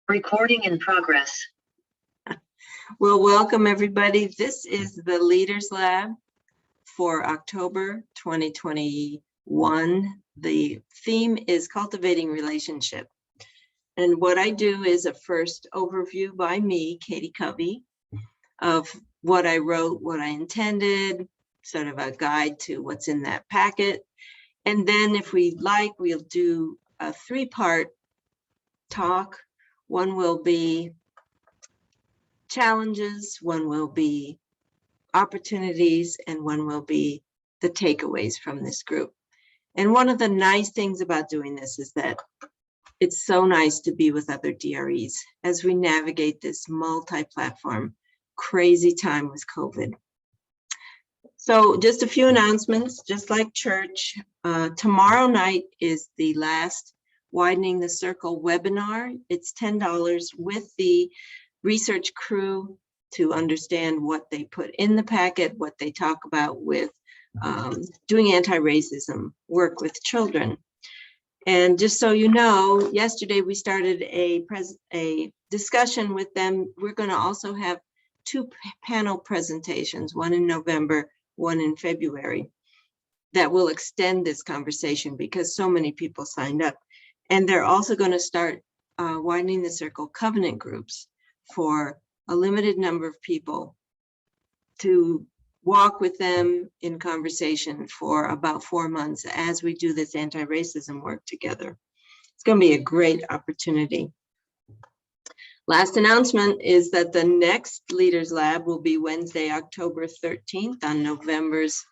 Recording in progress. Well, welcome everybody. This is the Leaders Lab for October 2021. The theme is Cultivating Relationship. And what I do is a first overview by me, Katie Covey, of what I wrote, what I intended, sort of a guide to what's in that packet. And then if we like, we'll do a three-part talk. One will be challenges, one will be opportunities, and one will be the takeaways from this group. And one of the nice things about doing this is that it's so nice to be with other DREs as we navigate this multi-platform crazy time with COVID. So just a few announcements, just like church. Tomorrow night is the last Widening the Circle webinar. It's $10 with the research crew to understand what they put in the packet, what they talk about with doing anti-racism work with children. And just so you know, yesterday we started a discussion with them. We're going to also have two panel presentations, one in November, one in February, that will extend this conversation because so many people signed up. And they're also going to start Widening the Circle covenant groups for a limited number of people to walk with them in conversation for about 4 months as we do this anti-racism work together. It's going to be a great opportunity. Last announcement is that the next Leaders Lab will be Wednesday, October 13th on November's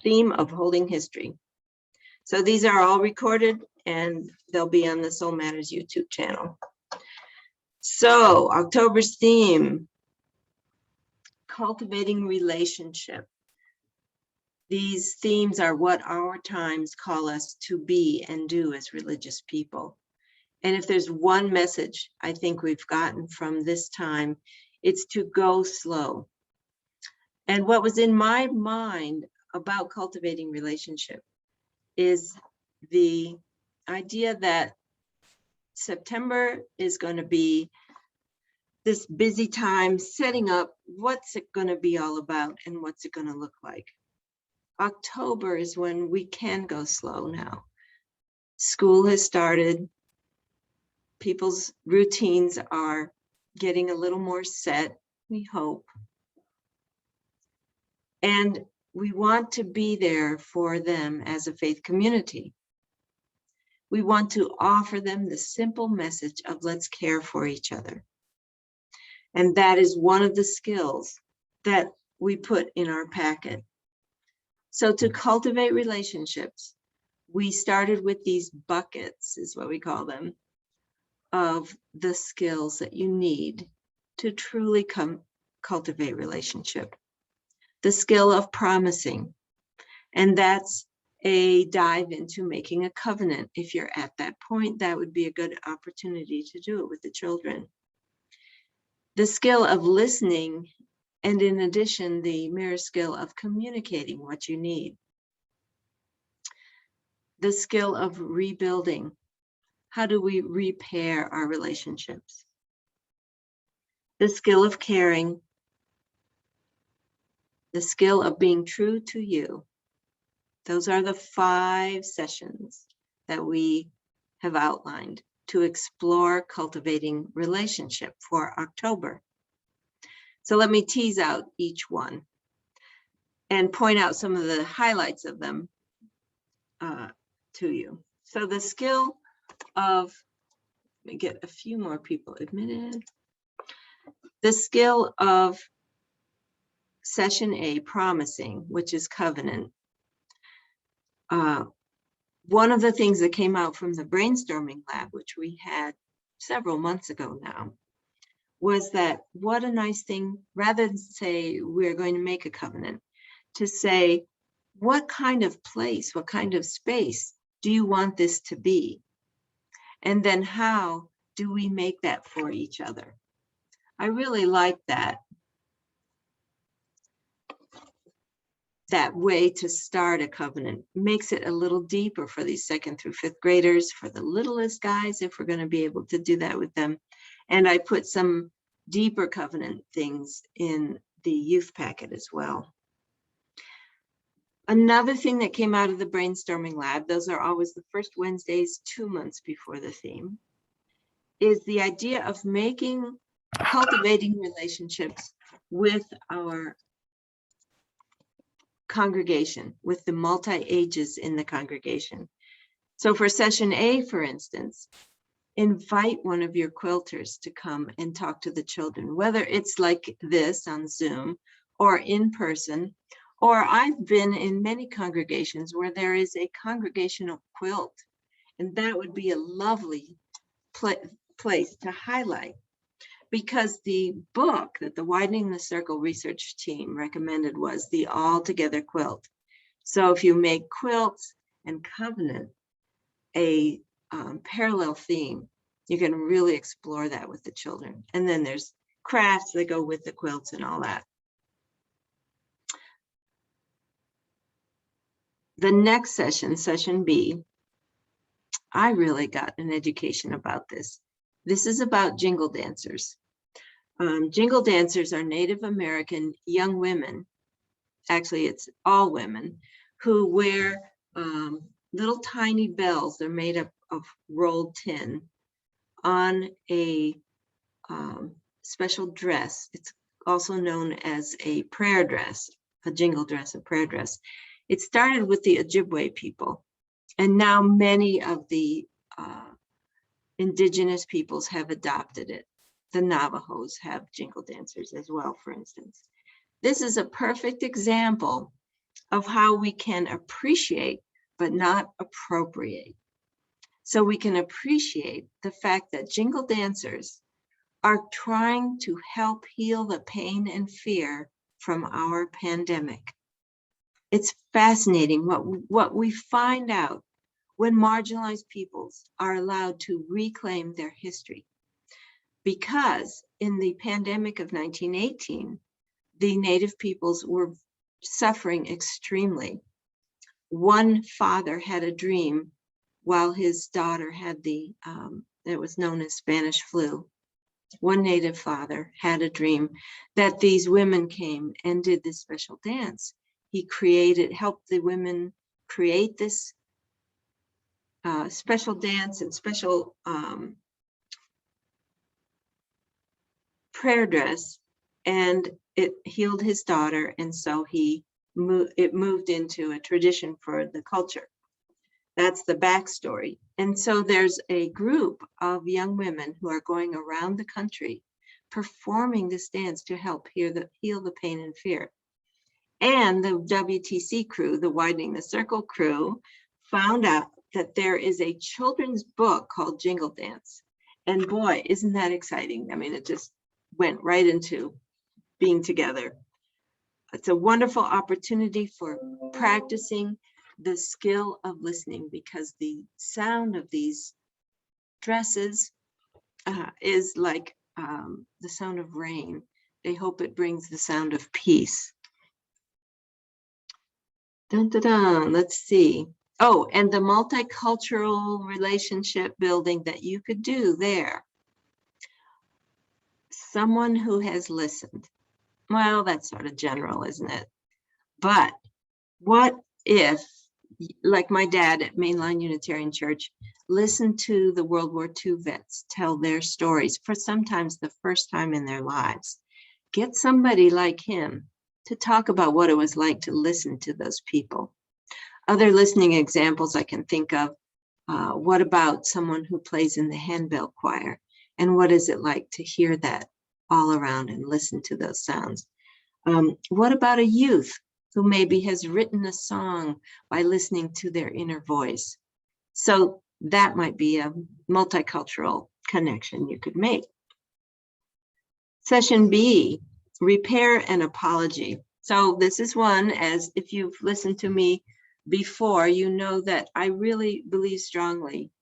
theme of holding history. So these are all recorded and they'll be on the Soul Matters YouTube channel. So October's theme, cultivating relationship. These themes are what our times call us to be and do as religious people. And if there's one message I think we've gotten from this time, it's to go slow. And what was in my mind about cultivating relationship is the idea that September is going to be this busy time setting up what's it going to be all about and what's it going to look like. October is when we can go slow now. School has started. People's routines are getting a little more set, we hope. And we want to be there for them as a faith community. We want to offer them the simple message of let's care for each other. And that is one of the skills that we put in our packet. So to cultivate relationships, we started with these buckets, is what we call them, of the skills that you need to truly cultivate relationship. The skill of promising, and that's a dive into making a covenant. If you're at that point, that would be a good opportunity to do it with the children. The skill of listening, and in addition, the mirror skill of communicating what you need. The skill of rebuilding. How do we repair our relationships? The skill of caring. The skill of being true to you. Those are the 5 sessions that we have outlined to explore cultivating relationship for October. So let me tease out each one and point out some of the highlights of them to you. So the skill of, let me get a few more people admitted. The skill of Session A, promising, which is covenant. One of the things that came out from the brainstorming lab, which we had several months ago now, was that what a nice thing, rather than say we're going to make a covenant, to say what kind of place, what kind of space do you want this to be? And then how do we make that for each other? I really like that. that way to start a covenant. Makes it a little deeper for these 2nd through 5th graders, for the littlest guys, if we're going to be able to do that with them. And I put some deeper covenant things in the youth packet as well. Another thing that came out of the brainstorming lab, those are always the first Wednesdays 2 months before the theme, is the idea of cultivating relationships with our congregation, with the multi-ages in the congregation. So for session A, for instance, invite one of your quilters to come and talk to the children, whether it's like this on Zoom or in person, or I've been in many congregations where there is a congregational quilt, and that would be a lovely place to highlight, because the book that the Widening the Circle research team recommended was the All Together Quilt. So if you make quilts and covenant a parallel theme, you can really explore that with the children. And then there's crafts that go with the quilts and all that. The next session, session B, I really got an education about this. This is about Jingle Dancers. Jingle Dancers are Native American young women, actually it's all women, who wear little tiny bells. They're made up of rolled tin on a special dress. It's also known as a prayer dress, a jingle dress, a prayer dress. It started with the Ojibwe people, and now many of the indigenous peoples have adopted it. The Navajos have jingle dancers as well, for instance. This is a perfect example of how we can appreciate but not appropriate. So we can appreciate the fact that jingle dancers are trying to help heal the pain and fear from our pandemic. It's fascinating what we find out when marginalized peoples are allowed to reclaim their history. Because in the pandemic of 1918, the Native peoples were suffering extremely. One father had a dream while his daughter had it was known as Spanish flu. One Native father had a dream that these women came and did this special dance. He helped the women create this special dance and special prayer dress, and it healed his daughter, and so it moved into a tradition for the culture. That's the backstory. And so there's a group of young women who are going around the country performing this dance to help heal the pain and fear. And the WTC crew, the Widening the Circle crew, found out that there is a children's book called Jingle Dance. And boy, isn't that exciting? I mean, it just went right into being together. It's a wonderful opportunity for practicing the skill of listening, because the sound of these dresses is like the sound of rain. They hope it brings the sound of peace. Dun, dun, dun. Let's see. Oh, and the multicultural relationship building that you could do there. Someone who has listened. Well, that's sort of general, isn't it? But what if, like my dad at Mainline Unitarian Church, listened to the World War II vets tell their stories for sometimes the first time in their lives? Get somebody like him to talk about what it was like to listen to those people. Other listening examples I can think of, what about someone who plays in the handbell choir? And what is it like to hear that all around and listen to those sounds? What about a youth who maybe has written a song by listening to their inner voice? So that might be a multicultural connection you could make. Session B, repair and apology. So this is one, as if you've listened to me before, you know that I really believe strongly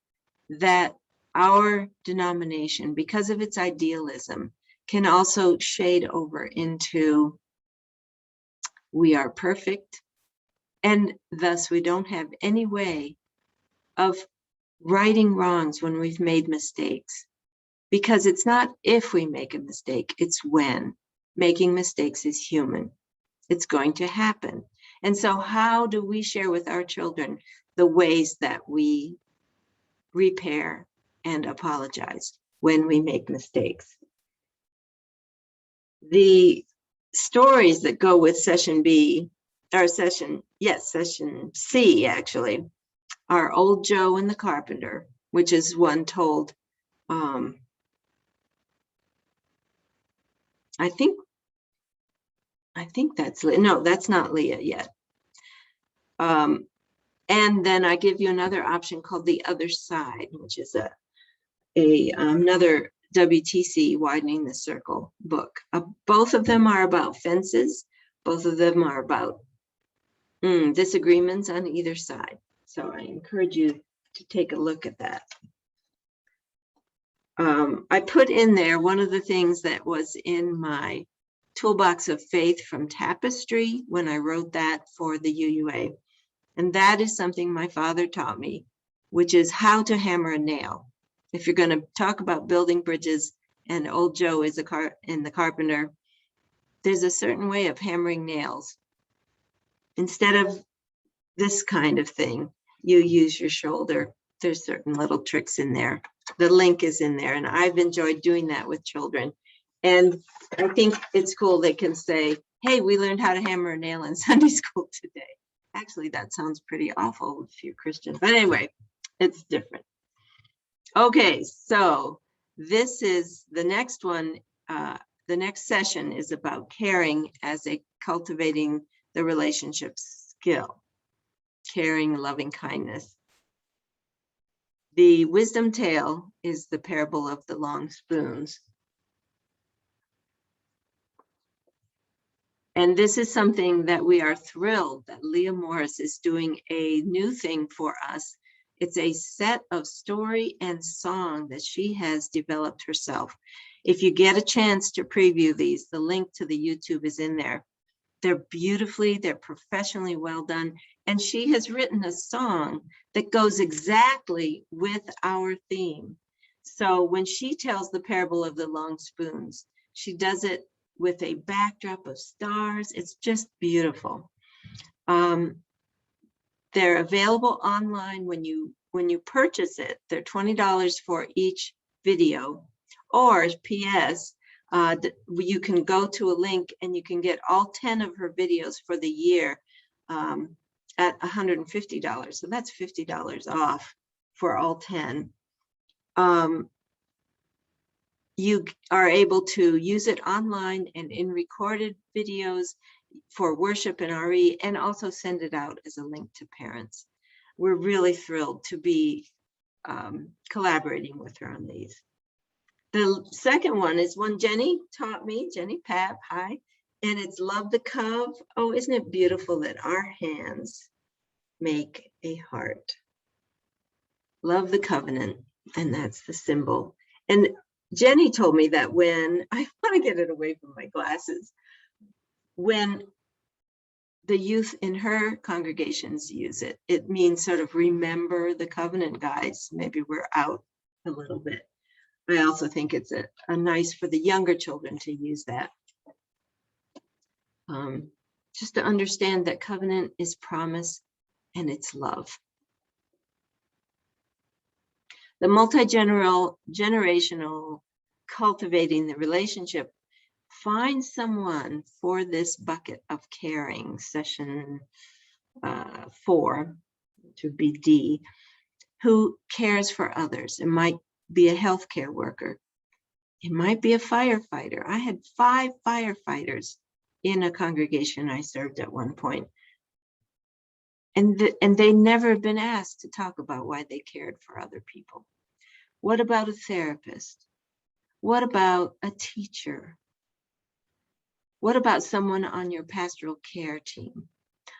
that our denomination, because of its idealism, can also shade over into we are perfect And thus we don't have any way of righting wrongs when we've made mistakes. Because it's not if we make a mistake, it's when. Making mistakes is human. It's going to happen. And so how do we share with our children the ways that we repair and apologize when we make mistakes? The stories that go with session B, or session C actually, are Old Joe and the Carpenter, which is one told, I think that's Leah. No, that's not Leah yet. And then I give you another option called The Other Side, which is another WTC Widening the Circle book. Both of them are about fences. Both of them are about disagreements on either side. So I encourage you to take a look at that. I put in there one of the things that was in my toolbox of faith from Tapestry when I wrote that for the UUA. And that is something my father taught me, which is how to hammer a nail. If you're going to talk about building bridges and Old Joe is the carpenter, there's a certain way of hammering nails. Instead of this kind of thing, you use your shoulder. There's certain little tricks in there. The link is in there, and I've enjoyed doing that with children. And I think it's cool they can say, hey, we learned how to hammer a nail in Sunday school today. Actually, that sounds pretty awful if you're Christian, but anyway, it's different. Okay, so this is the next one. The next session is about caring as a cultivating the relationship skill, caring, loving kindness. The wisdom tale is the parable of the long spoons. And this is something that we are thrilled that Leah Morris is doing a new thing for us. It's a set of story and song that she has developed herself. If you get a chance to preview these, the link to the YouTube is in there. They're professionally well done. And she has written a song that goes exactly with our theme. So when she tells the parable of the long spoons, she does it with a backdrop of stars. It's just beautiful. They're available online when you purchase it. They're $20 for each video, or PS, you can go to a link and you can get all 10 of her videos for the year at $150. So that's $50 off for all 10. You are able to use it online and in recorded videos for worship and RE, and also send it out as a link to parents. We're really thrilled to be collaborating with her on these. The second one is one Jenny taught me, Jenny Papp, hi, and it's Love the Cove. Oh, isn't it beautiful that our hands make a heart? Love the covenant, and that's the symbol. And Jenny told me that when, I want to get it away from my glasses, when the youth in her congregations use it, it means sort of remember the covenant, guys. Maybe we're out a little bit. I also think it's a nice for the younger children to use that. Just to understand that covenant is promise and it's love. The multi-generational cultivating the relationship. Find someone for this bucket of caring, session 4, which would be D, who cares for others. It might be a healthcare worker. It might be a firefighter. I had 5 firefighters in a congregation I served at one point. And they never been asked to talk about why they cared for other people. What about a therapist? What about a teacher? What about someone on your pastoral care team?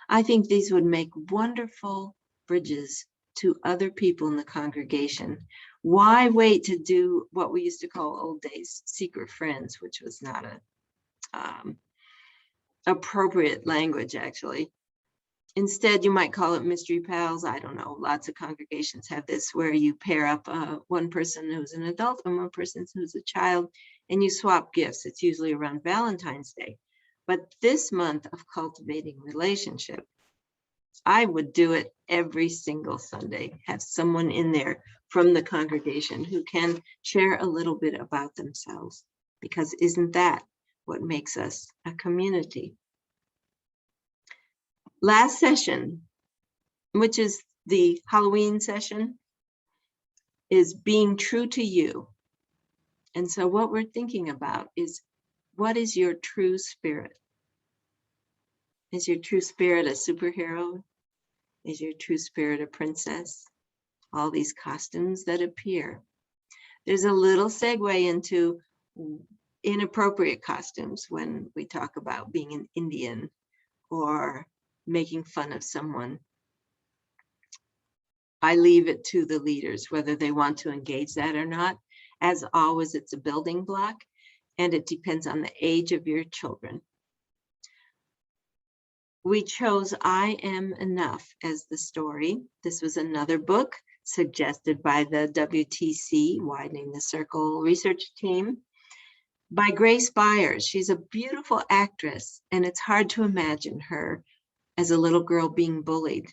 I think these would make wonderful bridges to other people in the congregation. Why wait to do what we used to call old days secret friends, which was not a appropriate language, actually. Instead, you might call it mystery pals. I don't know. Lots of congregations have this where you pair up one person who's an adult and one person who's a child, and you swap gifts. It's usually around Valentine's Day. But this month of cultivating relationship, I would do it every single Sunday. Have someone in there from the congregation who can share a little bit about themselves, because isn't that what makes us a community? Last session, which is the Halloween session, is being true to you. And so what we're thinking about is, what is your true spirit? Is your true spirit a superhero? Is your true spirit a princess? All these costumes that appear. There's a little segue into inappropriate costumes when we talk about being an Indian or making fun of someone. I leave it to the leaders whether they want to engage that or not. As always, it's a building block, and it depends on the age of your children. We chose I Am Enough as the story. This was another book suggested by the WTC, Widening the Circle research team, by Grace Byers. She's a beautiful actress, and it's hard to imagine her as a little girl being bullied.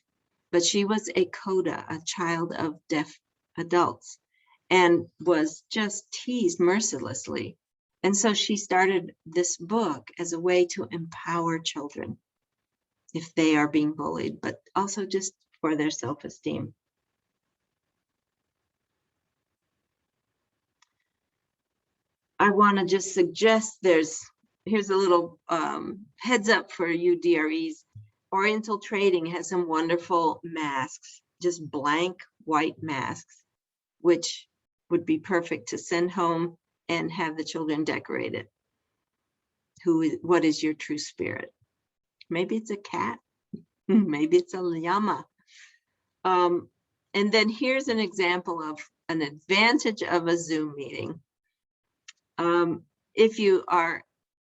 But she was a CODA, a child of deaf adults, and was just teased mercilessly. And so she started this book as a way to empower children if they are being bullied, but also just for their self-esteem. I want to just suggest here's a little heads up for you DREs. Oriental Trading has some wonderful masks, just blank white masks, which would be perfect to send home and have the children decorate it. What is your true spirit? Maybe it's a cat, maybe it's a llama. And then here's an example of an advantage of a Zoom meeting. If you are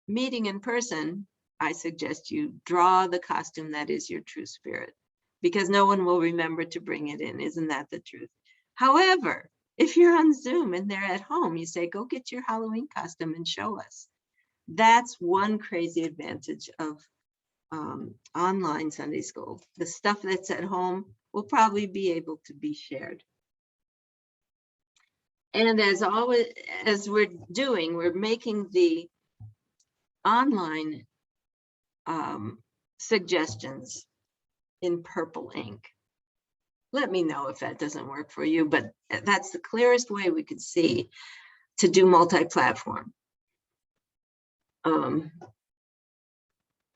meeting in person, I suggest you draw the costume that is your true spirit, because no one will remember to bring it in. Isn't that the truth? However, if you're on Zoom and they're at home, you say, go get your Halloween costume and show us. That's one crazy advantage of online Sunday school. The stuff that's at home will probably be able to be shared. And as always, as we're making the online suggestions in purple ink. Let me know if that doesn't work for you, but that's the clearest way we could see to do multi-platform.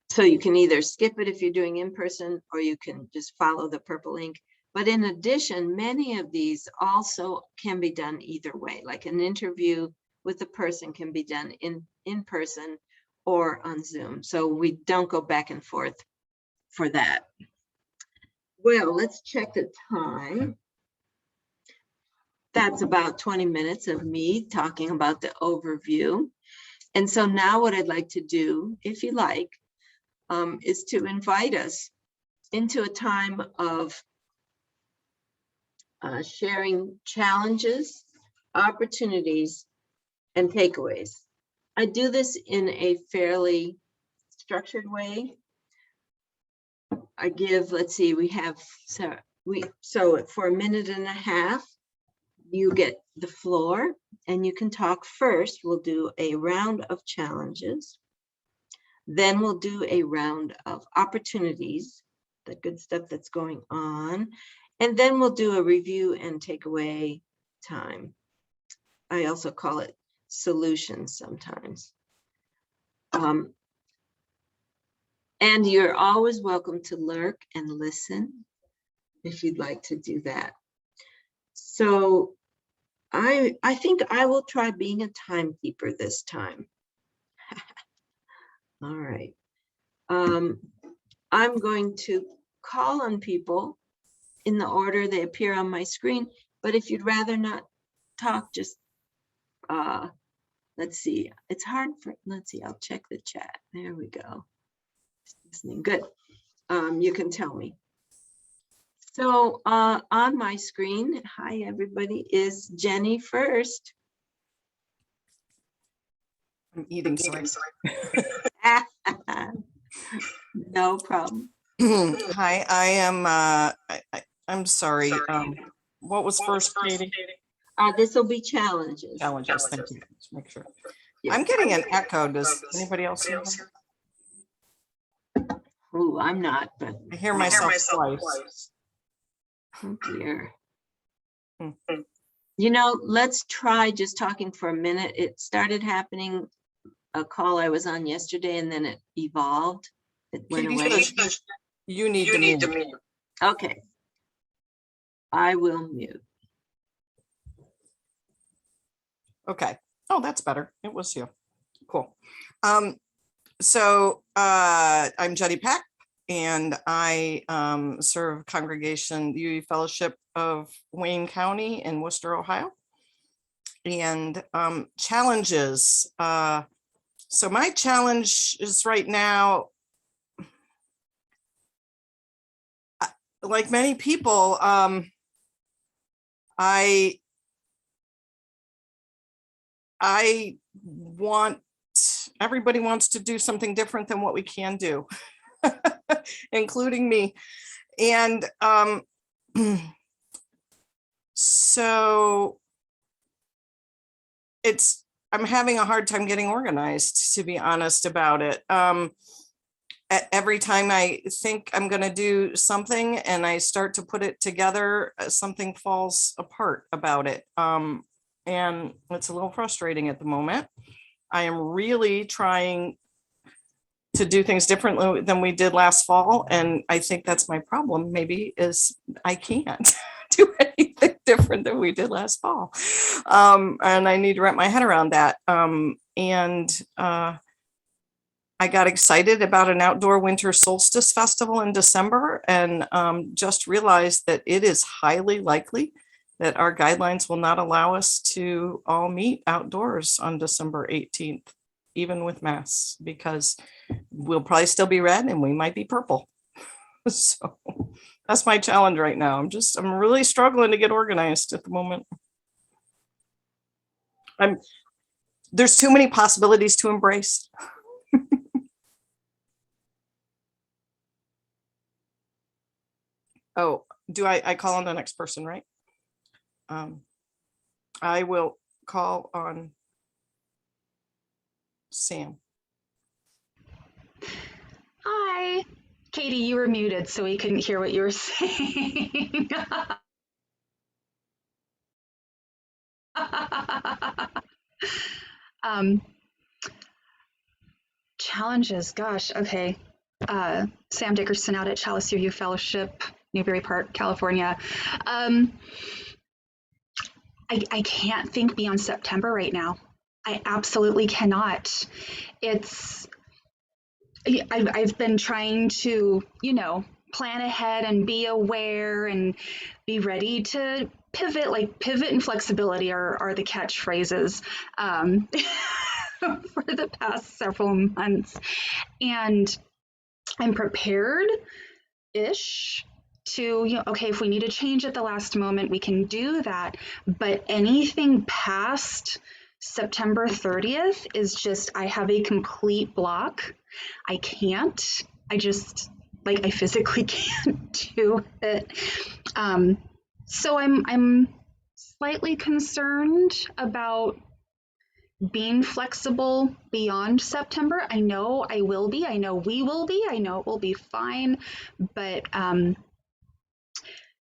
So you can either skip it if you're doing in person, or you can just follow the purple ink. But in addition, many of these also can be done either way, like an interview with a person can be done in person or on Zoom. So we don't go back and forth for that. Well, let's check the time. That's about 20 minutes of me talking about the overview. And so now what I'd like to do, if you like, is to invite us into a time of sharing challenges, opportunities, and takeaways. I do this in a fairly structured way. I give, let's see, so for a minute and a half, you get the floor and you can talk first. We'll do a round of challenges. Then we'll do a round of opportunities, the good stuff that's going on. And then we'll do a review and takeaway time. I also call it solutions sometimes. And you're always welcome to lurk and listen if you'd like to do that. So I think I will try being a timekeeper this time. All right. I'm going to call on people in the order they appear on my screen, but if you'd rather not talk, just let's see. It's hard for, let's see, I'll check the chat. There we go. Listening, good. you can tell me. So on my screen, hi everybody, is Jenny first. I'm eating, sorry. No problem. Hi, I am, I'm sorry. What was first, Katie? This will be challenges. Challenges, thank you. Let's make sure. Yeah. I'm getting an echo. Does anybody else hear that? Ooh, I'm not, but I hear myself twice. oh dear. Hmm. You know, let's try just talking for a minute. It started happening, a call I was on yesterday, and then it evolved. It went Katie away. says you need to mute. Okay. I will mute. Okay. Oh, that's better. It was you. Cool. So I'm Jenny Peck, and I serve congregation UE Fellowship of Wayne County in Worcester, Ohio. And challenges. So my challenge is right now, like many people, I want, everybody wants to do something different than what we can do, including me. And so I'm having a hard time getting organized, to be honest about it. Every time I think I'm going to do something and I start to put it together, something falls apart about it. And it's a little frustrating at the moment. I am really trying to do things differently than we did last fall. And I think that's my problem, maybe, is I can't do anything different than we did last fall. And I need to wrap my head around that. I got excited about an outdoor winter solstice festival in December, and just realized that it is highly likely that our guidelines will not allow us to all meet outdoors on December 18th, even with masks, because we'll probably still be red and we might be purple. So that's my challenge right now. I'm really struggling to get organized at the moment. There's too many possibilities to embrace. Oh, do I call on the next person, right? I will call on Sam. Hi. Katie, you were muted, so we couldn't hear what you were saying. Challenges, gosh, okay. Sam Dickerson out at Chalice U Fellowship, Newbury Park, California. I can't think beyond September right now. I absolutely cannot. I've been trying to, plan ahead and be aware and be ready to pivot. Like pivot and flexibility are the catchphrases for the past several months. And I'm prepared-ish to, okay, if we need to change at the last moment, we can do that. But anything past September 30th is just, I have a complete block. I can't. I physically can't do it. So I'm slightly concerned about being flexible beyond September. I know I will be. I know we will be. I know it will be fine. But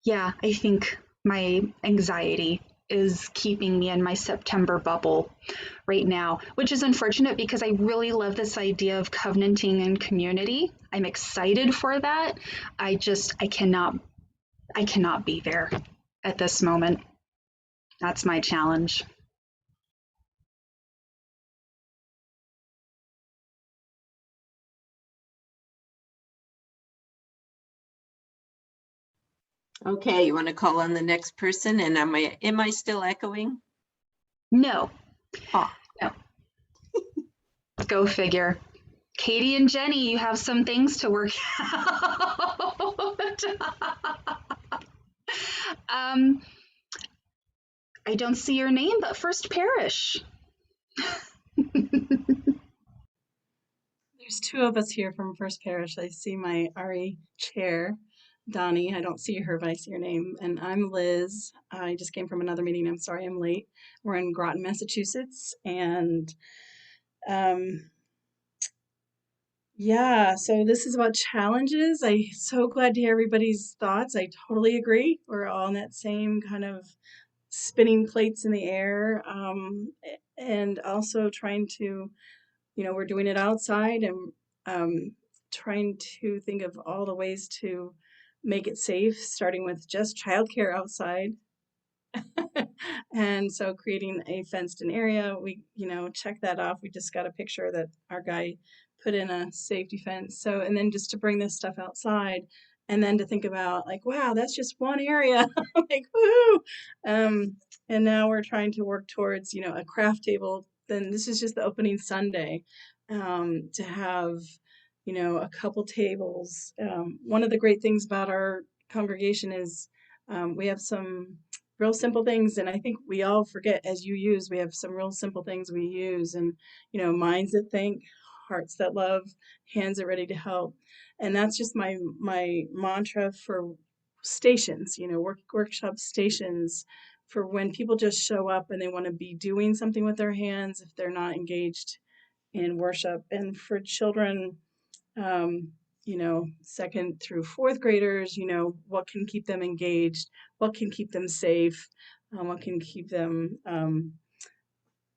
yeah, I think my anxiety is keeping me in my September bubble right now, which is unfortunate because I really love this idea of covenanting and community. I'm excited for that. I cannot be there at this moment. That's my challenge. Okay, you want to call on the next person? And am I still echoing? No. Oh. No. Go figure. Katie and Jenny, you have some things to work out. I don't see your name, but First Parish. There's two of us here from First Parish. I see my RE chair, Donnie. I don't see her, but I see your name. And I'm Liz. I just came from another meeting. I'm sorry I'm late. We're in Groton, Massachusetts. And yeah, so this is about challenges. I'm so glad to hear everybody's thoughts. I totally agree. We're all in that same kind of spinning plates in the air. And also trying to, we're doing it outside and trying to think of all the ways to make it safe, starting with just childcare outside. And so creating a fenced in area, we, check that off. We just got a picture that our guy put in a safety fence. So, and then just to bring this stuff outside and then to think about like, wow, that's just one area. Like, woohoo. And now we're trying to work towards, a craft table. Then this is just the opening Sunday, to have, a couple tables. One of the great things about our congregation is we have some real simple things, and I think we all forget as you use, we have some real simple things we use, and minds that think, hearts that love, hands that ready to help. And that's just my mantra for stations, workshop stations, for when people just show up and they want to be doing something with their hands if they're not engaged in worship. And for children, second through fourth graders, what can keep them engaged, what can keep them safe, what can keep them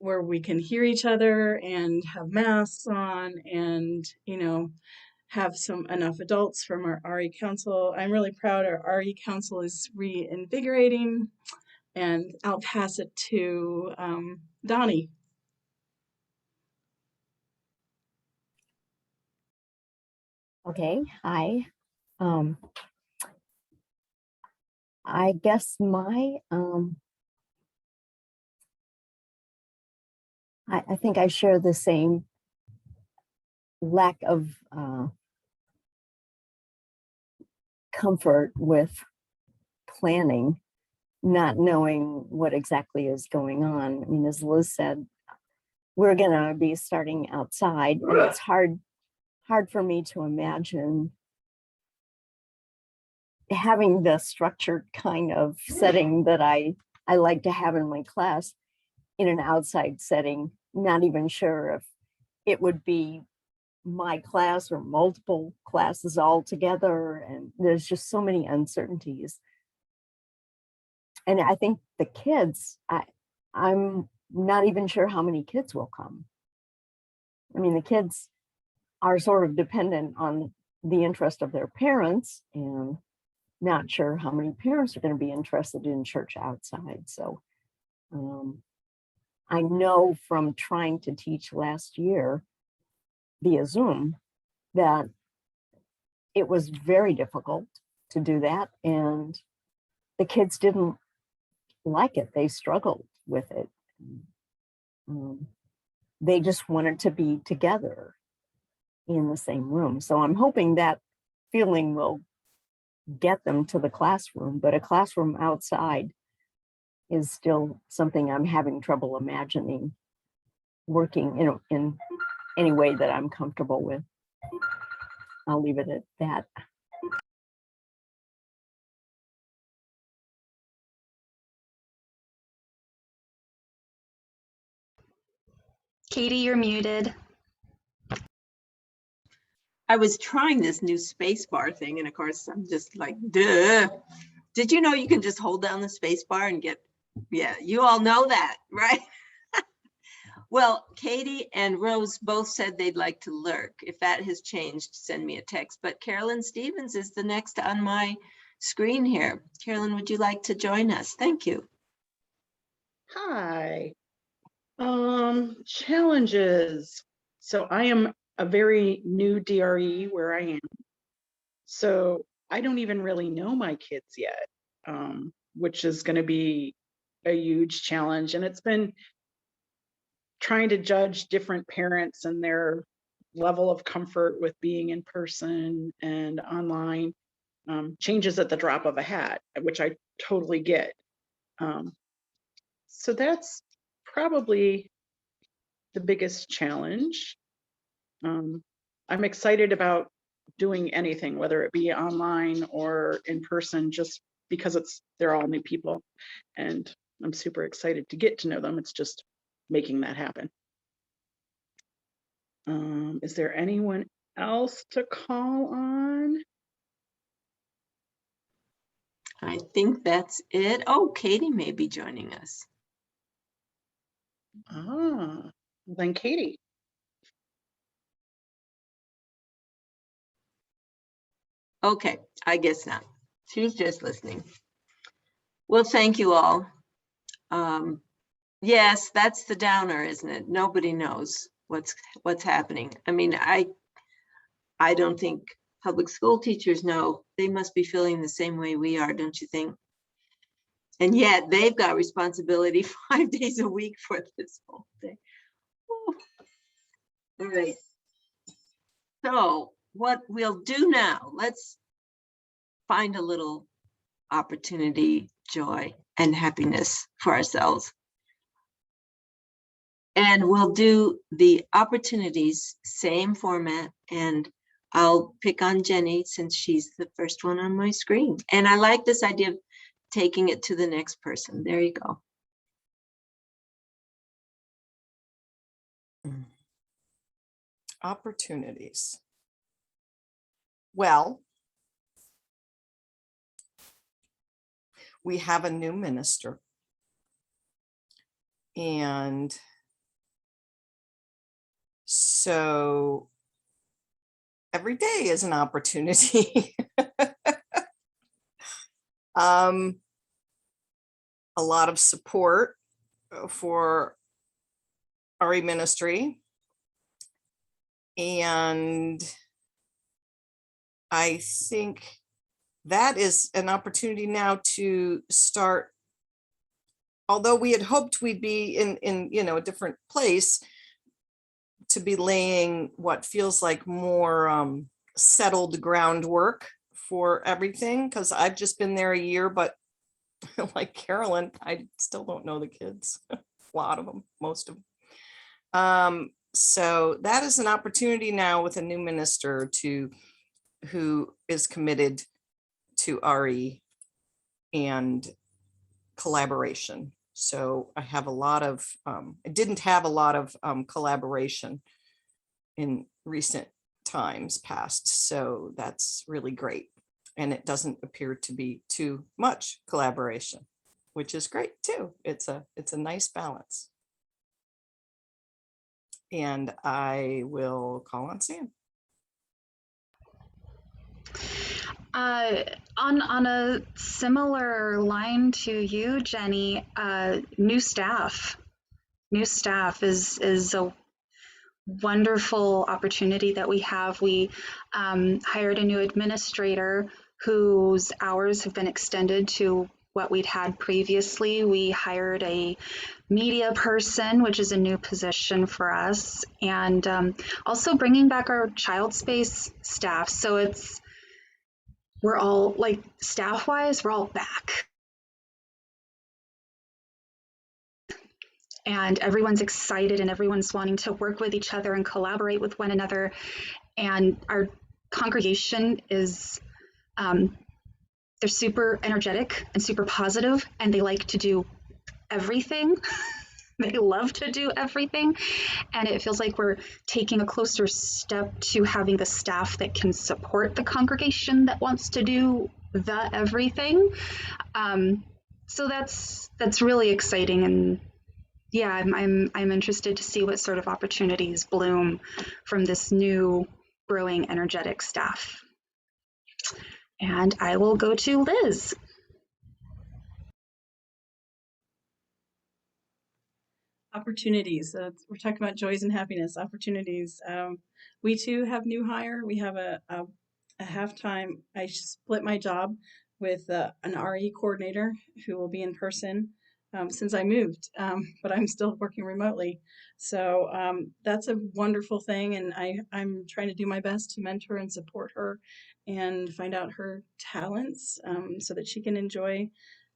where we can hear each other and have masks on, and have enough adults from our RE council. I'm really proud our RE council is reinvigorating, and I'll pass it to Donnie. Okay, hi. I guess I think I share the same lack of comfort with planning, not knowing what exactly is going on. I mean, as Liz said, we're gonna be starting outside, and it's hard for me to imagine having the structured kind of setting that I like to have in my class in an outside setting, not even sure if it would be my class or multiple classes all together. And there's just so many uncertainties. And I think the kids, I'm not even sure how many kids will come. I mean, the kids are sort of dependent on the interest of their parents, and not sure how many parents are going to be interested in church outside. So I know from trying to teach last year via Zoom that it was very difficult to do that, and the kids didn't like it. They struggled with it. They just wanted to be together in the same room. So I'm hoping that feeling will get them to the classroom, but a classroom outside is still something I'm having trouble imagining working in any way that I'm comfortable with. I'll leave it at that. Katie, you're muted. I was trying this new space bar thing, and of course I'm just like, duh. Did you know you can just hold down the space bar and get, yeah, you all know that, right? Well, Katie and Rose both said they'd like to lurk. If that has changed, send me a text. But Carolyn Stevens is the next on my screen here. Carolyn, would you like to join us? Thank you. Hi. Challenges. So I am a very new DRE where I am. So I don't even really know my kids yet, which is going to be a huge challenge. And it's been trying to judge different parents and their level of comfort with being in person and online changes at the drop of a hat, which I totally get. So that's probably the biggest challenge. I'm excited about doing anything, whether it be online or in person, just because they're all new people, and I'm super excited to get to know them. It's just making that happen. Is there anyone else to call on? I think that's it. Oh, Katie may be joining us. Then Katie. Okay, I guess not. She's just listening. Well, thank you all. Yes, that's the downer, isn't it? Nobody knows what's happening. I mean, I don't think public school teachers know. They must be feeling the same way we are, don't you think? And yet they've got responsibility 5 days a week for this whole thing. Whew. All right. So what we'll do now, let's find a little opportunity, joy, and happiness for ourselves. And we'll do the opportunities, same format, and I'll pick on Jenny since she's the first one on my screen. And I like this idea of taking it to the next person. There you go. Opportunities. Well, we have a new minister. And so every day is an opportunity. A lot of support for RE ministry. And I think that is an opportunity now to start, although we had hoped we'd be in a different place, to be laying what feels like more settled groundwork for everything, because I've just been there a year, but like Carolyn, I still don't know the kids, a lot of them, most of them. So that is an opportunity now with a new minister who is committed to RE and collaboration. So I have a lot of, I didn't have a lot of collaboration in recent times past. So that's really great. And it doesn't appear to be too much collaboration, which is great too. It's a nice balance. And I will call on Sam. On a similar line to you, Jenny, new staff is a wonderful opportunity that we have. We hired a new administrator whose hours have been extended to what we'd had previously. We hired a media person, which is a new position for us, and also bringing back our child space staff. So we're all, like, staff-wise, we're all back. And everyone's excited and everyone's wanting to work with each other and collaborate with one another. And our congregation is, they're super energetic and super positive, and they like to do everything. They love to do everything. And it feels like we're taking a closer step to having the staff that can support the congregation that wants to do the everything. So that's really exciting. And yeah, I'm interested to see what sort of opportunities bloom from this new growing energetic staff. And I will go to Liz. Opportunities. We're talking about joys and happiness. Opportunities. We too have new hire. We have a half-time. I split my job with an RE coordinator who will be in person since I moved, but I'm still working remotely. So that's a wonderful thing, and I'm trying to do my best to mentor and support her and find out her talents so that she can enjoy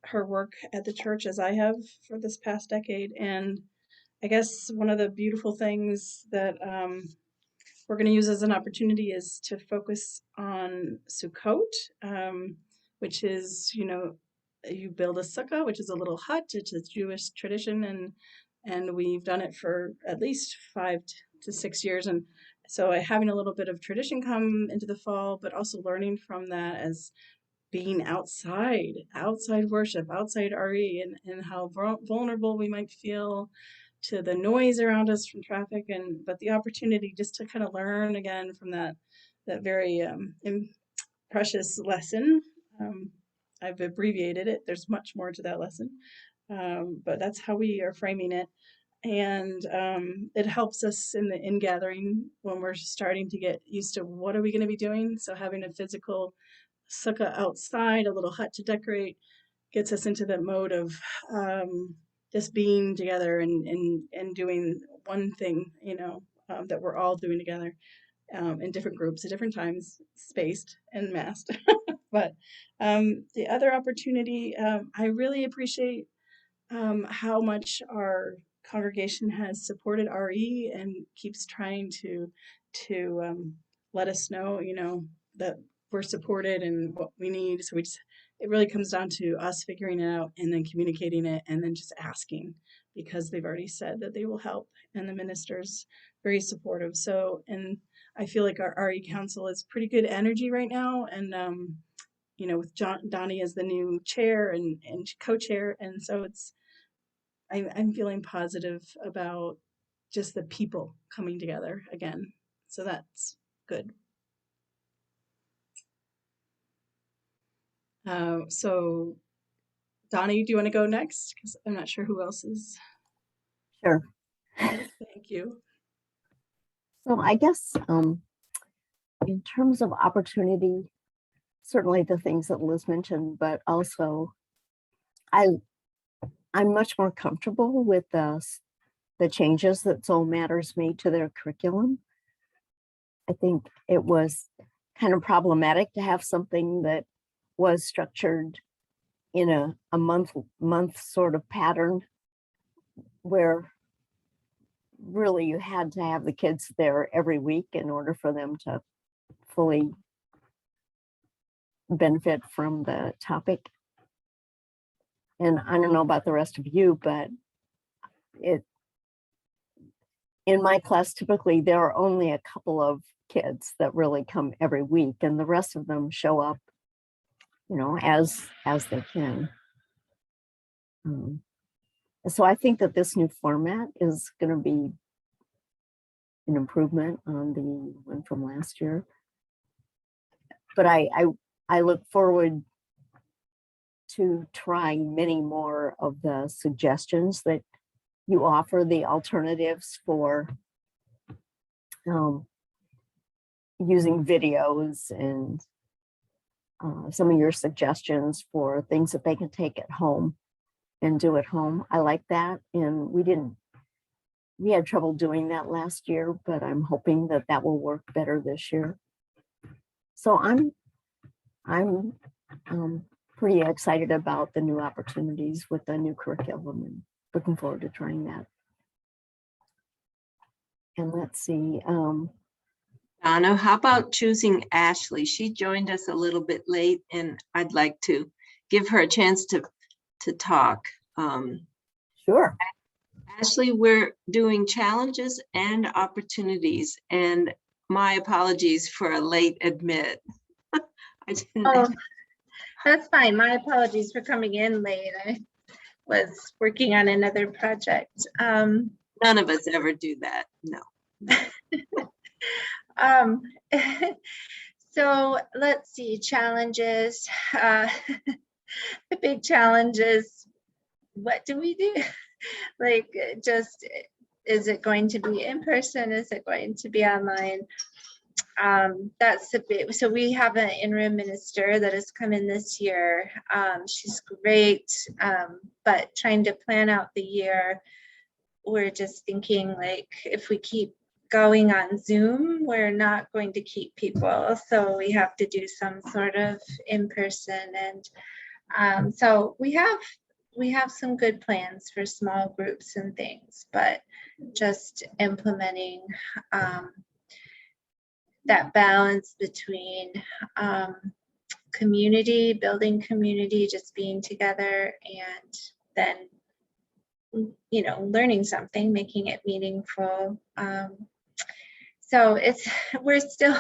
her work at the church as I have for this past decade. And I guess one of the beautiful things that we're going to use as an opportunity is to focus on Sukkot, which is, you build a sukkah, which is a little hut. It's a Jewish tradition, and we've done it for at least 5 to 6 years. And so having a little bit of tradition come into the fall, but also learning from that as being outside worship, outside RE, and how vulnerable we might feel to the noise around us from traffic, but the opportunity just to kind of learn again from that very precious lesson. I've abbreviated it. There's much more to that lesson, but that's how we are framing it. And it helps us in the in-gathering when we're starting to get used to what are we going to be doing. So having a physical sukkah outside, a little hut to decorate, gets us into the mode of just being together and doing one thing, that we're all doing together in different groups at different times, spaced and masked. But the other opportunity, I really appreciate how much our congregation has supported RE and keeps trying to let us know, that we're supported and what we need. So it really comes down to us figuring it out and then communicating it and then just asking, because they've already said that they will help, and the minister's very supportive. So, and I feel like our RE council is pretty good energy right now, and with Donnie as the new chair and co-chair, and so I'm feeling positive about just the people coming together again. So that's good. So Donnie, do you want to go next? Because I'm not sure who else is. Sure. Thank you. So I guess in terms of opportunity, certainly the things that Liz mentioned, but also I'm much more comfortable with the changes that Soul Matters made to their curriculum. I think it was kind of problematic to have something that was structured in a month sort of pattern, where really you had to have the kids there every week in order for them to fully benefit from the topic. And I don't know about the rest of you, but in my class, typically there are only a couple of kids that really come every week, and the rest of them show up, as they can. So I think that this new format is going to be an improvement on the one from last year. But I look forward to trying many more of the suggestions that you offer, the alternatives for using videos, and some of your suggestions for things that they can take at home and do at home. I like that. And we had trouble doing that last year, but I'm hoping that will work better this year. So I'm pretty excited about the new opportunities with the new curriculum, and looking forward to trying that. And let's see. Donna, how about choosing Ashley? She joined us a little bit late, and I'd like to give her a chance to talk. Sure. Ashley, we're doing challenges and opportunities, and my apologies for a late admit. That's fine. My apologies for coming in late. I was working on another project. None of us ever do that. No. So let's see, challenges. The big challenges. What do we do? Like, just, is it going to be in person? Is it going to be online? That's a bit, so we have an interim minister that has come in this year. She's great, but trying to plan out the year, we're just thinking like if we keep going on Zoom, we're not going to keep people. So we have to do some sort of in-person, and so we have some good plans for small groups and things, but just implementing that balance between community, building community, just being together, and then, you know, learning something, making it meaningful. So we're still,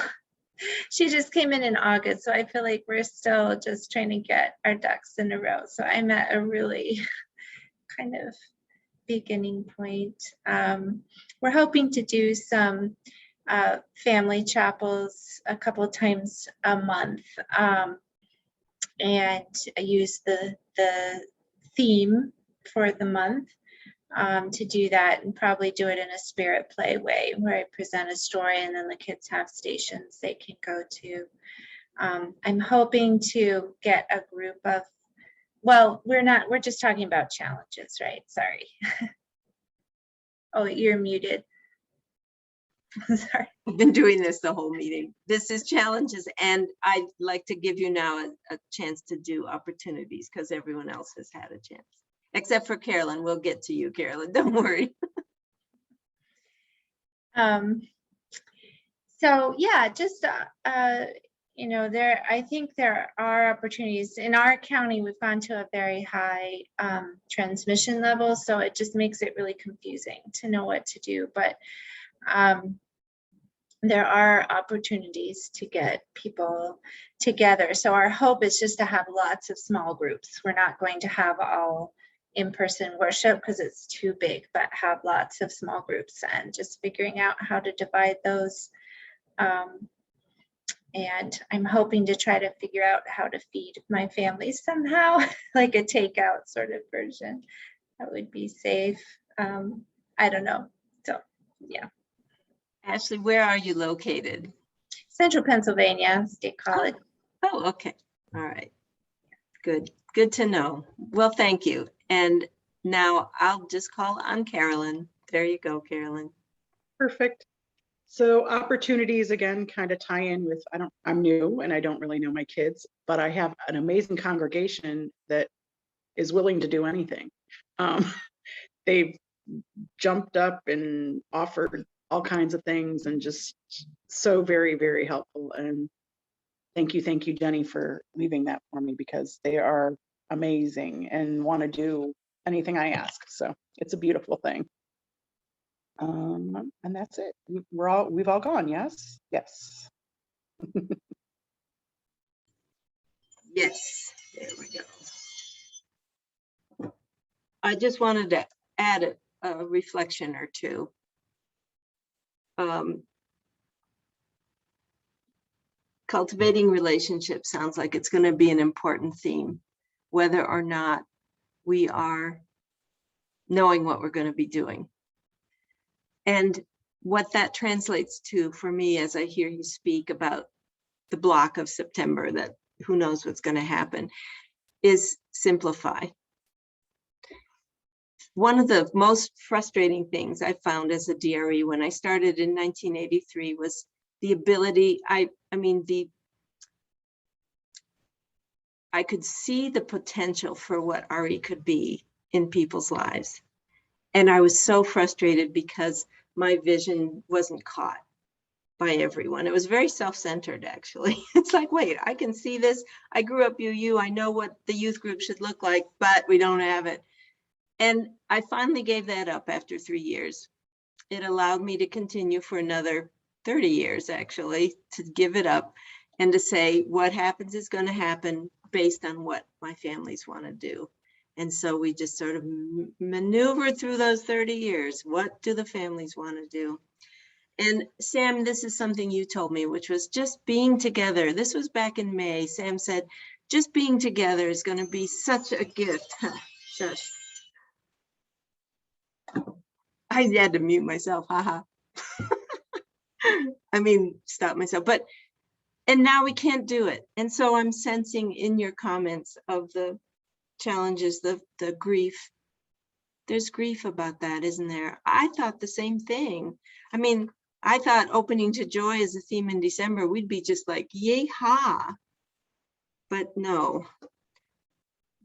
she just came in August, so I feel like we're still just trying to get our ducks in a row. So I'm at a really kind of beginning point. We're hoping to do some family chapels a couple of times a month, and use the theme for the month to do that, and probably do it in a spirit play way where I present a story and then the kids have stations they can go to. I'm hoping to get a group of, well, we're just talking about challenges, right? Sorry. Oh, you're muted. Sorry. I've been doing this the whole meeting. This is challenges, and I'd like to give you now a chance to do opportunities because everyone else has had a chance. Except for Carolyn. We'll get to you, Carolyn. Don't worry. So yeah, just you know, I think there are opportunities in our county. We've gone to a very high transmission level, so it just makes it really confusing to know what to do. But there are opportunities to get people together. So our hope is just to have lots of small groups. We're not going to have all in-person worship because it's too big, but have lots of small groups, and just figuring out how to divide those. And I'm hoping to try to figure out how to feed my family somehow, like a takeout sort of version that would be safe. I don't know. So yeah. Ashley, where are you located? Central Pennsylvania State College. Oh, okay. All right. Good. Good to know. Well, thank you. And now I'll just call on Carolyn. There you go, Carolyn. Perfect. So opportunities again kind of tie in with, I'm new and I don't really know my kids, but I have an amazing congregation that is willing to do anything. They've jumped up and offered all kinds of things, and just so very, very helpful. And thank you, Jenny, for leaving that for me, because they are amazing and want to do anything I ask. So it's a beautiful thing. And that's it. We've all gone. Yes. Yes. Yes, there we go. I just wanted to add a reflection or two. Cultivating relationships sounds like it's going to be an important theme, whether or not we are knowing what we're going to be doing. And what that translates to for me, as I hear you speak about the block of September, that who knows what's going to happen, is simplify. One of the most frustrating things I found as a DRE when I started in 1983 was the ability, I could see the potential for what RE could be in people's lives. And I was so frustrated because my vision wasn't caught by everyone. It was very self-centered, actually. It's like, wait, I can see this. I grew up UU. I know what the youth group should look like, but we don't have it. And I finally gave that up after 3 years. It allowed me to continue for another 30 years, actually, to give it up and to say what happens is going to happen based on what my families want to do. And so we just sort of maneuvered through those 30 years. What do the families want to do? And Sam, this is something you told me, which was just being together. This was back in May. Sam said, just being together is going to be such a gift. Shush. I had to mute myself, haha. I mean, stop myself, but, and now we can't do it. And so I'm sensing in your comments of the challenges, the grief. There's grief about that, isn't there? I thought the same thing. I mean, I thought opening to joy is a theme in December. We'd be just like, yay ha. But no,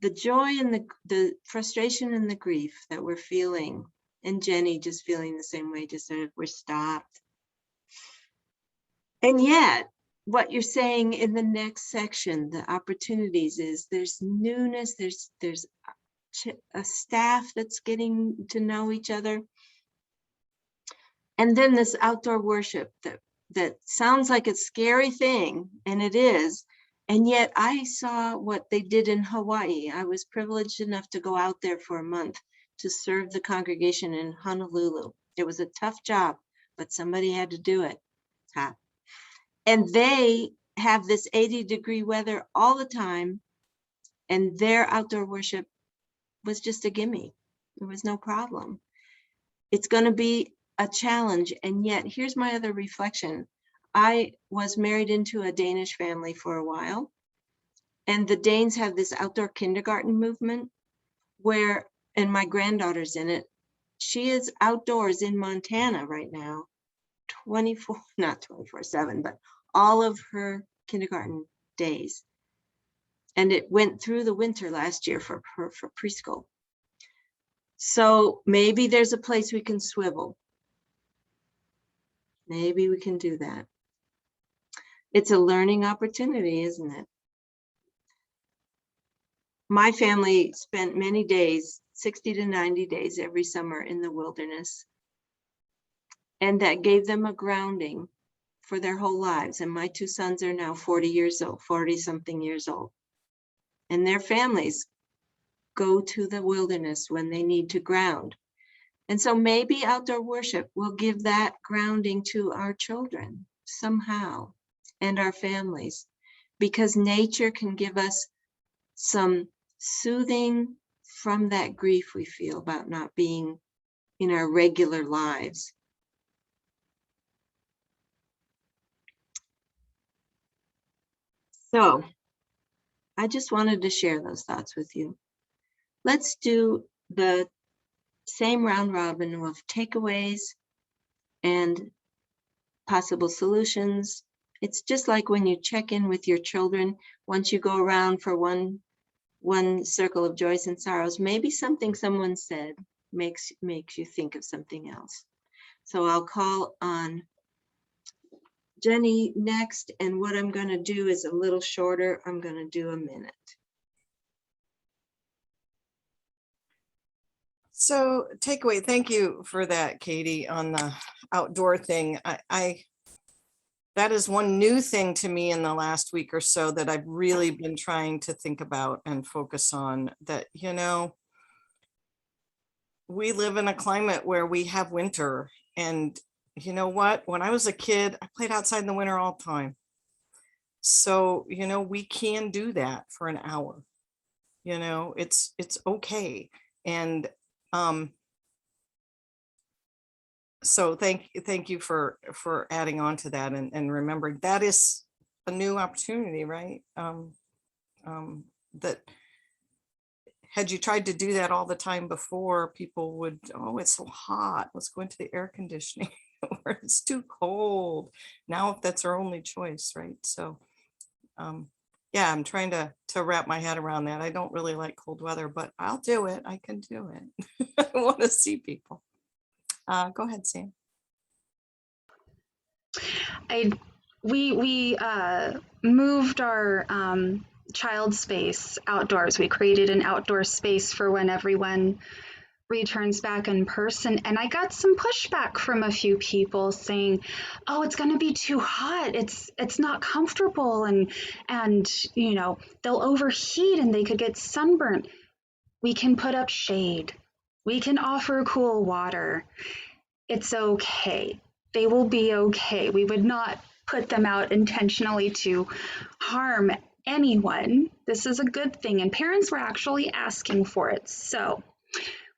the joy and the frustration and the grief that we're feeling, and Jenny just feeling the same way, just sort of we're stopped. And yet, what you're saying in the next section, the opportunities, is there's newness, there's a staff that's getting to know each other. And then this outdoor worship that sounds like a scary thing, and it is. And yet I saw what they did in Hawaii. I was privileged enough to go out there for a month to serve the congregation in Honolulu. It was a tough job, but somebody had to do it. And they have this 80-degree weather all the time, and their outdoor worship was just a gimme. There was no problem. It's going to be a challenge. And yet, here's my other reflection. I was married into a Danish family for a while, and the Danes have this outdoor kindergarten movement where, and my granddaughter's in it. She is outdoors in Montana right now, not 24/7, but all of her kindergarten days. And it went through the winter last year for preschool. So maybe there's a place we can swivel. Maybe we can do that. It's a learning opportunity, isn't it? My family spent many days, 60 to 90 days every summer in the wilderness. And that gave them a grounding for their whole lives. And my two sons are now 40-something years old. And their families go to the wilderness when they need to ground. And so maybe outdoor worship will give that grounding to our children somehow, and our families, because nature can give us some soothing from that grief we feel about not being in our regular lives. So I just wanted to share those thoughts with you. Let's do the same round robin of takeaways and possible solutions. It's just like when you check in with your children, once you go around for one circle of joys and sorrows, maybe something someone said makes you think of something else. So I'll call on Jenny next, and what I'm going to do is a little shorter. I'm going to do a minute. So takeaway, thank you for that, Katie, on the outdoor thing. That is one new thing to me in the last week or so that I've really been trying to think about and focus on, that, you know, we live in a climate where we have winter, and you know what? When I was a kid, I played outside in the winter all the time. So, you know, we can do that for an hour. You know, it's okay. And so thank you for adding on to that, and remembering that is a new opportunity, right? That had you tried to do that all the time before, people would, oh, it's so hot, let's go into the air conditioning, or it's too cold. Now, if that's our only choice, right? So yeah, I'm trying to wrap my head around that. I don't really like cold weather, but I'll do it. I can do it. I want to see people. Go ahead, Sam. We moved our child space outdoors. We created an outdoor space for when everyone returns back in person, and I got some pushback from a few people saying, oh, it's going to be too hot, it's not comfortable, and you know, they'll overheat and they could get sunburned. We can put up shade, we can offer cool water. It's okay, they will be okay. We would not put them out intentionally to harm anyone. This is a good thing, and parents were actually asking for it. So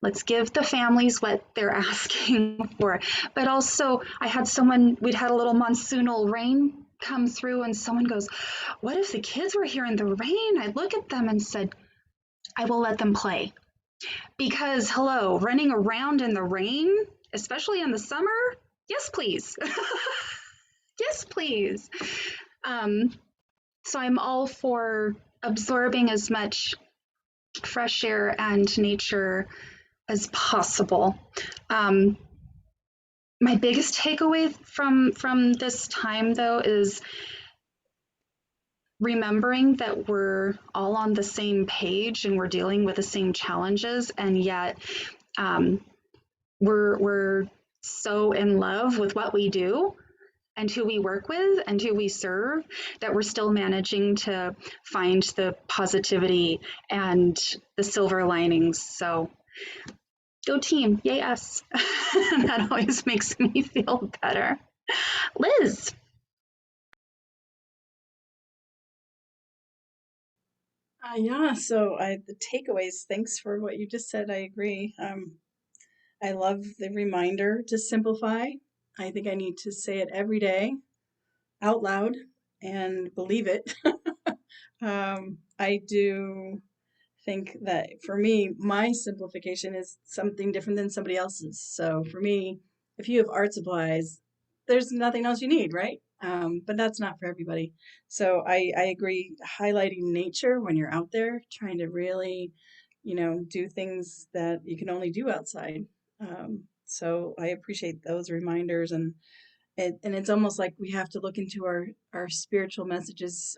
Let's give the families what they're asking for. But also, we'd had a little monsoonal rain come through, and someone goes, what if the kids were here in the rain? I look at them and said, I will let them play. Because, hello, running around in the rain, especially in the summer, yes, please. Yes, please. So I'm all for absorbing as much fresh air and nature as possible. My biggest takeaway from this time, though, is remembering that we're all on the same page and we're dealing with the same challenges, and yet we're so in love with what we do and who we work with and who we serve that we're still managing to find the positivity and the silver linings. So go team, yay us. That always makes me feel better. Liz. Yeah, so the takeaways, thanks for what you just said. I agree. I love the reminder to simplify. I think I need to say it every day out loud and believe it. I do think that for me, my simplification is something different than somebody else's. So for me, if you have art supplies, there's nothing else you need, right? But that's not for everybody. So I agree, highlighting nature when you're out there, trying to really, do things that you can only do outside. So I appreciate those reminders, and it's almost like we have to look into our spiritual messages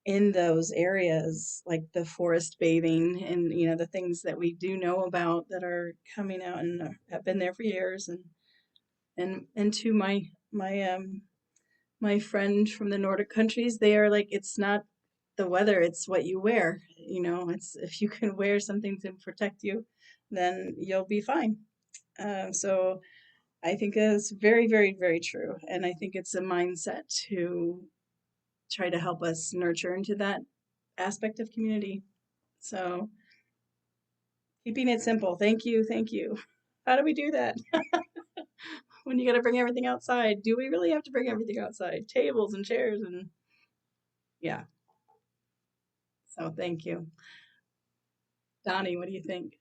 in those areas, like the forest bathing, and the things that we do know about that are coming out and have been there for years. And to my friend from the Nordic countries, they are like, it's not the weather, it's what you wear. It's, if you can wear something to protect you, then you'll be fine. So I think that's very, very, very true. And I think it's a mindset to try to help us nurture into that aspect of community. So keeping it simple. Thank you. Thank you. How do we do that? When you got to bring everything outside, do we really have to bring everything outside? Tables and chairs and yeah. So thank you. Donnie, what do you think?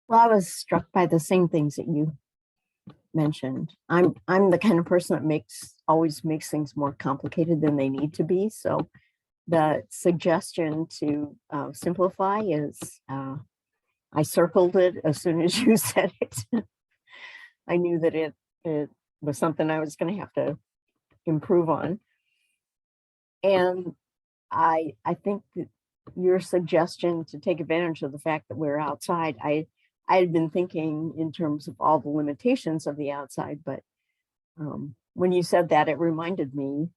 Well, I was struck by the same things that you mentioned. I'm the kind of person that always makes things more complicated than they need to be. So the suggestion to simplify is, I circled it as soon as you said it. I knew that it was something I was going to have to improve on. And I think that your suggestion to take advantage of the fact that we're outside, I had been thinking in terms of all the limitations of the outside, but when you said that, it reminded me,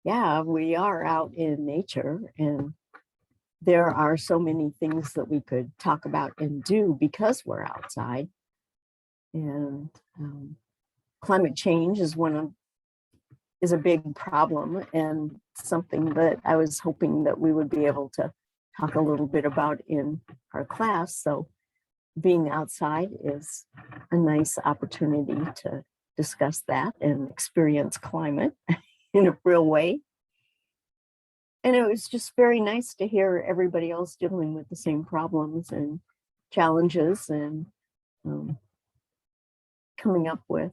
yeah, we are out in nature, and there are so many things that we could talk about and do because we're outside. And climate change is a big problem, and something that I was hoping that we would be able to talk a little bit about in our class. So being outside is a nice opportunity to discuss that and experience climate in a real way. And it was just very nice to hear everybody else dealing with the same problems and challenges, and coming up with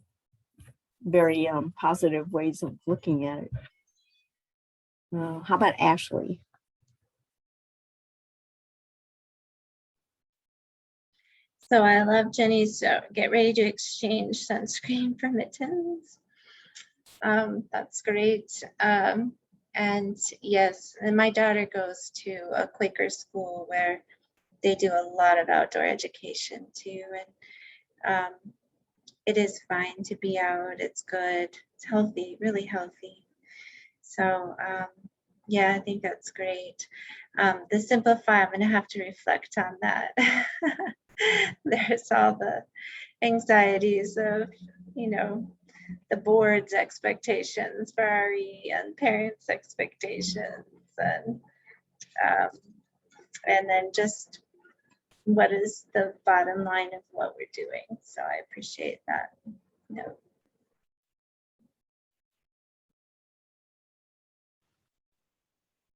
very positive ways of looking at it. How about Ashley? So I love Jenny's get ready to exchange sunscreen for mittens. That's great. And yes, and my daughter goes to a Quaker school where they do a lot of outdoor education too. And it is fine to be out. It's good. It's healthy, really healthy. So yeah, I think that's great. The simplify, I'm gonna have to reflect on that. There's all the anxieties of, the board's expectations for RE and parents' expectations. And and then just what is the bottom line of what we're doing. So I appreciate that note.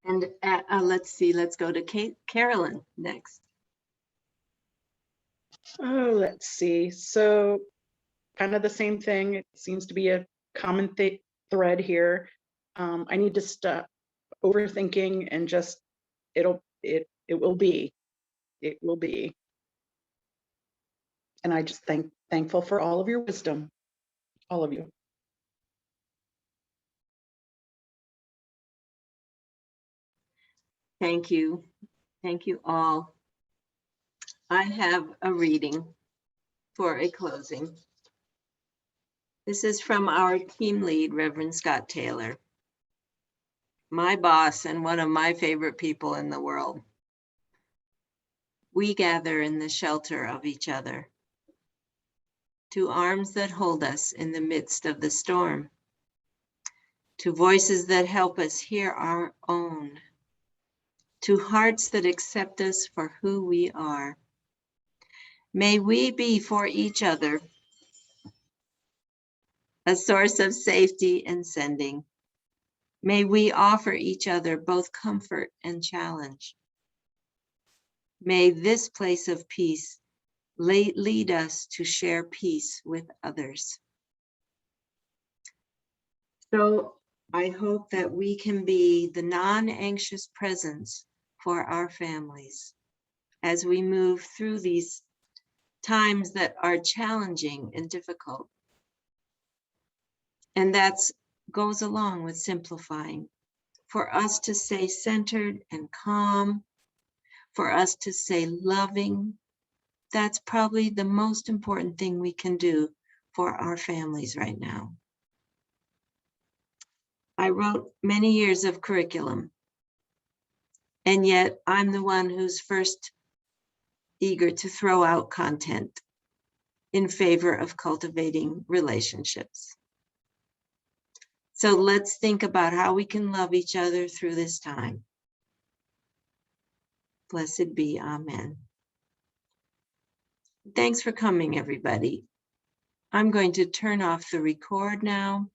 And let's see, let's go to Carolyn next. Oh, let's see. So kind of the same thing. It seems to be a common thread here. I need to stop overthinking and just, it will be. And I just thankful for all of your wisdom, all of you. Thank you. Thank you all. I have a reading for a closing. This is from our team lead, Reverend Scott Taylor, my boss and one of my favorite people in the world. We gather in the shelter of each other, to arms that hold us in the midst of the storm, to voices that help us hear our own, to hearts that accept us for who we are. May we be for each other a source of safety and sending. May we offer each other both comfort and challenge. May this place of peace lead us to share peace with others. So I hope that we can be the non-anxious presence for our families as we move through these times that are challenging and difficult. And that goes along with simplifying, for us to stay centered and calm, for us to stay loving. That's probably the most important thing we can do for our families right now. I wrote many years of curriculum, and yet I'm the one who's first eager to throw out content in favor of cultivating relationships. So let's think about how we can love each other through this time. Blessed be, amen. Thanks for coming, everybody. I'm going to turn off the record now.